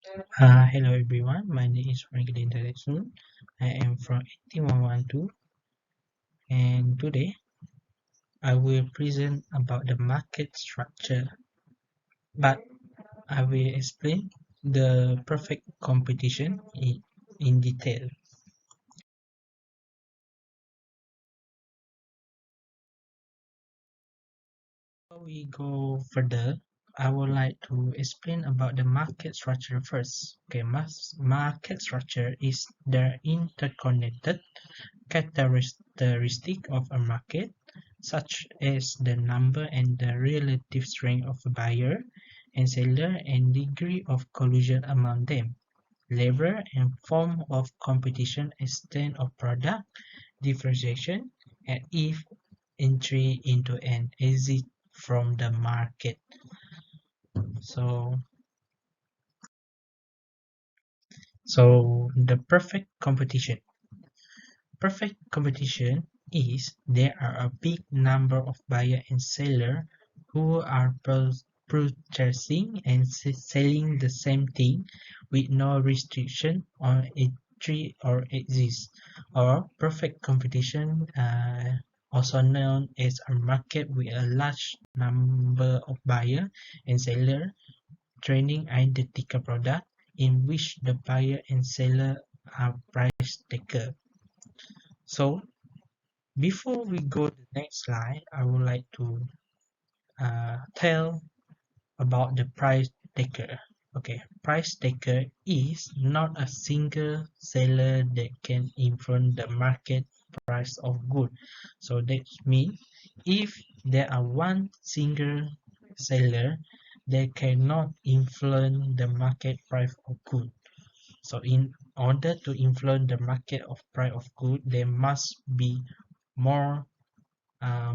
Hello everyone, my name is Franklin Direction. I am from 18112 and today I will present about the market structure, but I will explain the perfect competition in detail. Before we go further, I would like to explain about the market structure first. Okay, market structure is the interconnected characteristic of a market, such as the number and the relative strength of a buyer and seller and degree of collusion among them, level and form of competition, extent of product differentiation, and if entry into and exit from the market. So, so the perfect competition. Perfect competition is there are a big number of buyer and seller who are purchasing and selling the same thing with no restriction on entry or exist. Or perfect competition, also known as a market with a large number of buyer and seller trading identical product in which the buyer and seller are price taker. So before we go to the next slide, I would like to tell about the price taker. Okay, price taker is not a single seller that can influence the market price of good. So that means if there are one single seller, they cannot influence the market price of good. So in order to influence the market of price of good, there must be more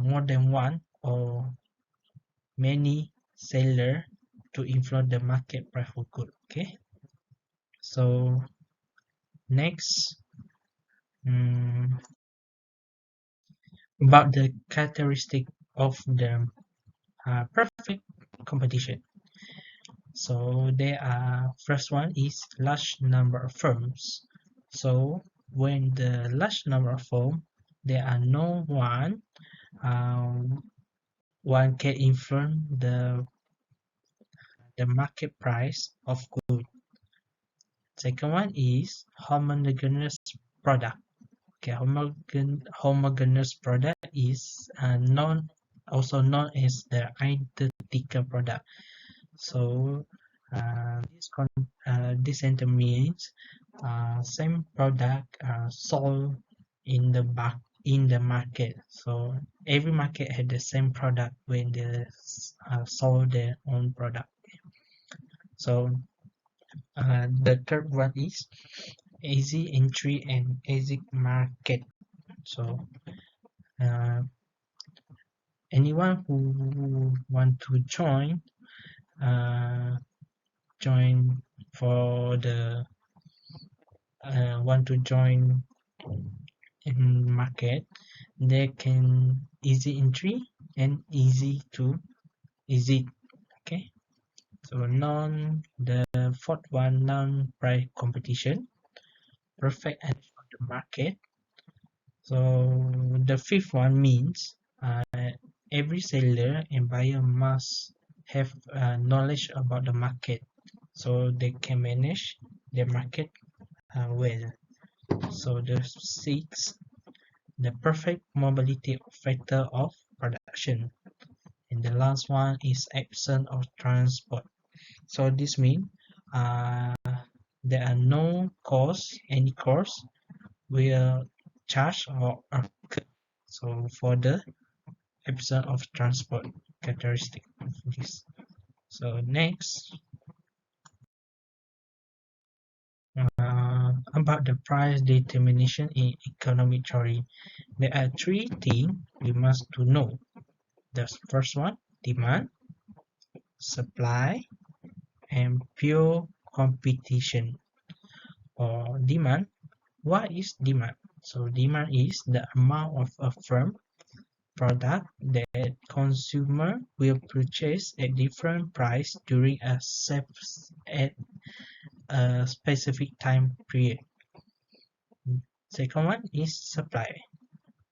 more than one or many seller to influence the market price for good. Okay, so next, um, about the characteristic of the perfect competition. So there are first one is large number of firms. So when the large number of firms, there are no one can influence the market price of good. Second one is homogeneous product. Okay, homogeneous product is also known as the identical product. So this sentence means same product sold in the market. So every market had the same product when they sold their own product. So the third one is easy entry and exit market. So uh, anyone who want to uh, join for the want to join in market, they can easy entry and easy to exit. Okay, so the fourth one, non price competition, perfect entry for the market. So the fifth one means every seller and buyer must have knowledge about the market so they can manage their market well. So the sixth, the perfect mobility factor of production. And the last one is absence of transport. So this means uh, there are no any cost will charge or occur. So for the absence of transport characteristic of this. So next, about the price determination in economic theory, there are three things we must to know. The first one, demand, supply, and pure competition. Or demand, what is demand? So demand is the amount of a firm product that consumer will purchase at different price during at a specific time period. Second one is supply.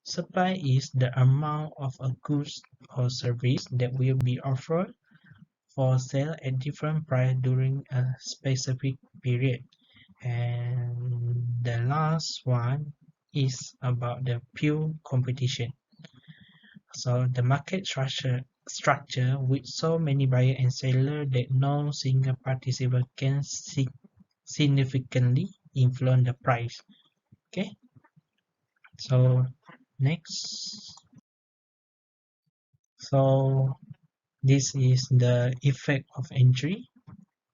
Supply is the amount of a goods or service that will be offered for sale at different price during a specific period. And the last one is about the pure competition. So the market structure with so many buyer and seller that no single participant can significantly influence the price. Okay, so next. So this is the effect of entry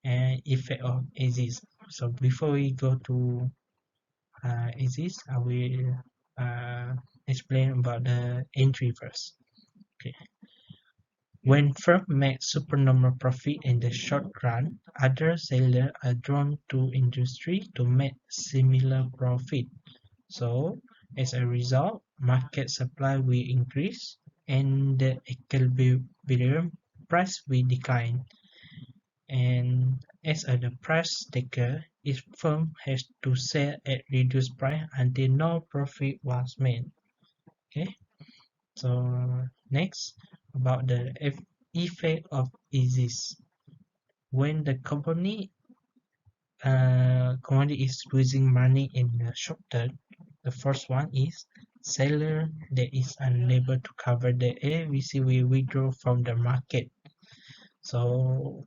and effect of exit. So before we go to exit, I will explain about the entry first. Okay. When firms make supernormal profit in the short run, other sellers are drawn to industry to make similar profit. So, as a result, market supply will increase and the equilibrium price will decline. And as the price taker, each firm has to sell at reduced price until no profit was made. Okay, so next about the effect of ISIS. When the company is losing money in the short term, the first one is seller that is unable to cover the AVC will withdraw from the market. So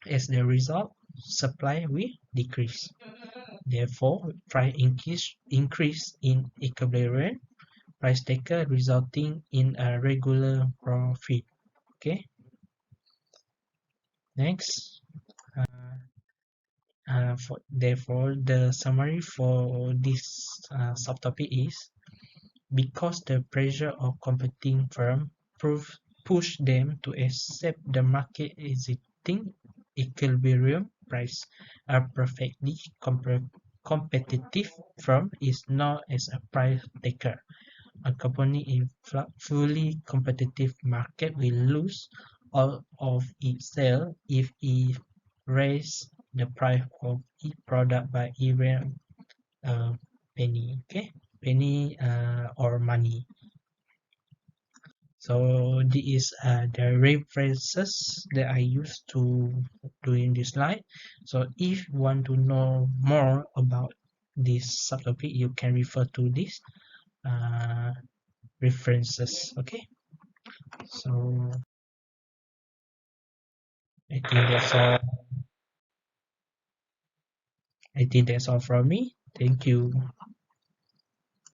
as the result, supply will decrease. Therefore, price increase in equilibrium price taker resulting in a regular profit. Okay, next. Therefore, the summary for this subtopic is because the pressure of competing firms push them to accept the market existing equilibrium price. A perfectly competitive firm is known as a price taker. A company in fully competitive market will lose all of its sales if it raises the price of its product by even a penny. Okay, penny or money. So this is the references that I use to doing this slide. So if you want to know more about this subtopic, you can refer to this uh, references. Okay, so I think that's all. I think that's all from me. Thank you.